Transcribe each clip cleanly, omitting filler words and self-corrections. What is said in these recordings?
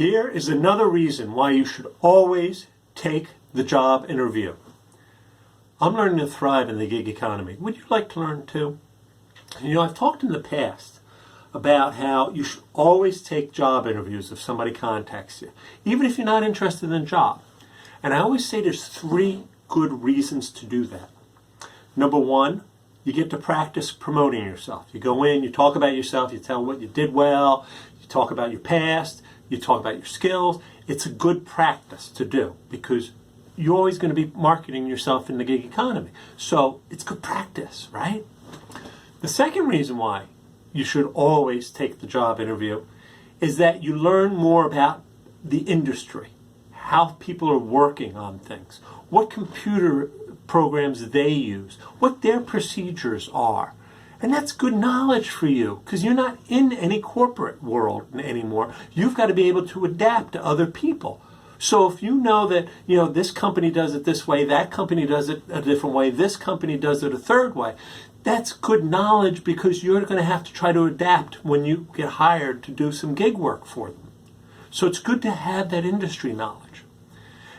Here is another reason why you should always take the job interview. I'm learning to thrive in the gig economy. Would you like to learn too? You know, I've talked in the past about how you should always take job interviews if somebody contacts you, even if you're not interested in the job. And I always say there's 3 good reasons to do that. Number 1, you get to practice promoting yourself. You go in, you talk about yourself, you tell what you did well, you talk about your past, you talk about your skills. It's a good practice to do because you're always going to be marketing yourself in the gig economy. So it's good practice, right? The second reason why you should always take the job interview is that you learn more about the industry, how people are working on things, what computer programs they use, what their procedures are. And that's good knowledge for you because you're not in any corporate world anymore. You've got to be able to adapt to other people. So if you know that, this company does it this way, that company does it a different way, this company does it a third way, that's good knowledge because you're going to have to try to adapt when you get hired to do some gig work for them. So it's good to have that industry knowledge.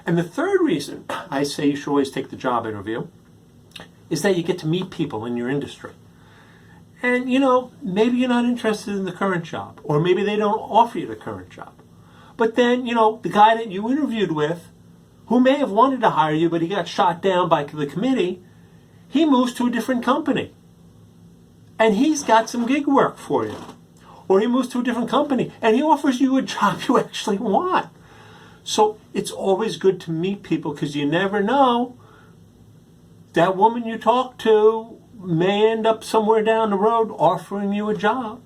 And the third reason I say you should always take the job interview is that you get to meet people in your industry. And, maybe you're not interested in the current job, or maybe they don't offer you the current job. But then, the guy that you interviewed with, who may have wanted to hire you, but he got shot down by the committee, he moves to a different company. And he's got some gig work for you. Or he moves to a different company, and he offers you a job you actually want. So it's always good to meet people because you never know. That woman you talk to may end up somewhere down the road offering you a job.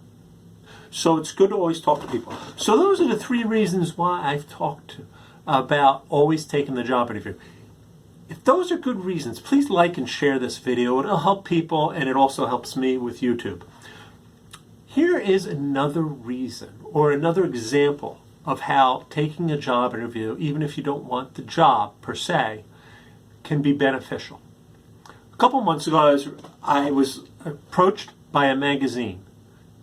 So it's good to always talk to people. So those are the 3 reasons why I've talked about always taking the job interview. If those are good reasons, please like and share this video. It'll help people and it also helps me with YouTube. Here is another reason or another example of how taking a job interview, even if you don't want the job per se, can be beneficial. A couple months ago, I was approached by a magazine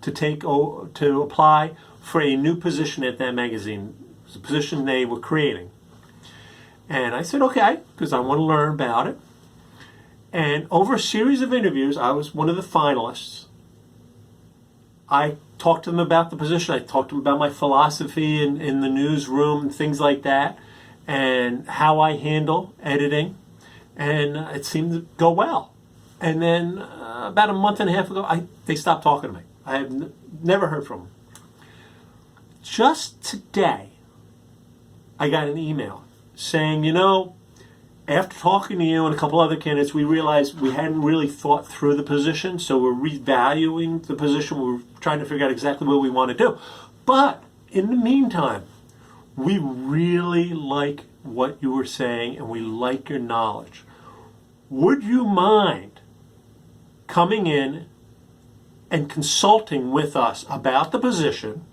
to apply for a new position at that magazine. It was a position they were creating. And I said, okay, because I want to learn about it. And over a series of interviews, I was one of the finalists. I talked to them about the position. I talked to them about my philosophy in the newsroom and things like that, and how I handle editing. And it seemed to go well. And then about a month and a half ago, they stopped talking to me. I have never heard from them. Just today, I got an email saying, after talking to you and a couple other candidates, we realized we hadn't really thought through the position, so we're revaluing the position. We're trying to figure out exactly what we want to do. But in the meantime, we really like what you were saying and we like your knowledge. Would you mind coming in and consulting with us about the position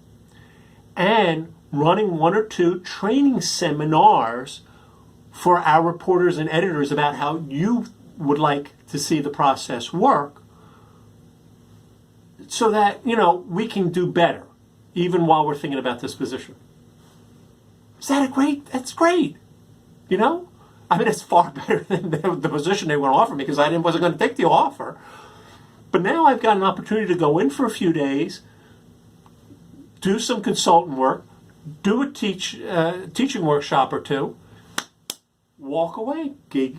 and running 1 or 2 training seminars for our reporters and editors about how you would like to see the process work so that, we can do better even while we're thinking about this position? Is that that's great. It's far better than the position they want to offer me because I wasn't going to take the offer. But now I've got an opportunity to go in for a few days, do some consultant work, do a teaching workshop or 2, walk away. Gig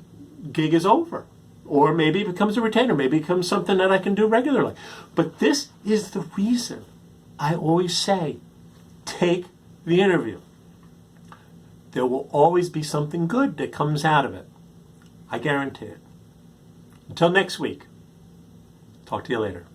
is over. Or maybe it becomes a retainer. Maybe it becomes something that I can do regularly. But this is the reason I always say, take the interview. There will always be something good that comes out of it. I guarantee it. Until next week, talk to you later.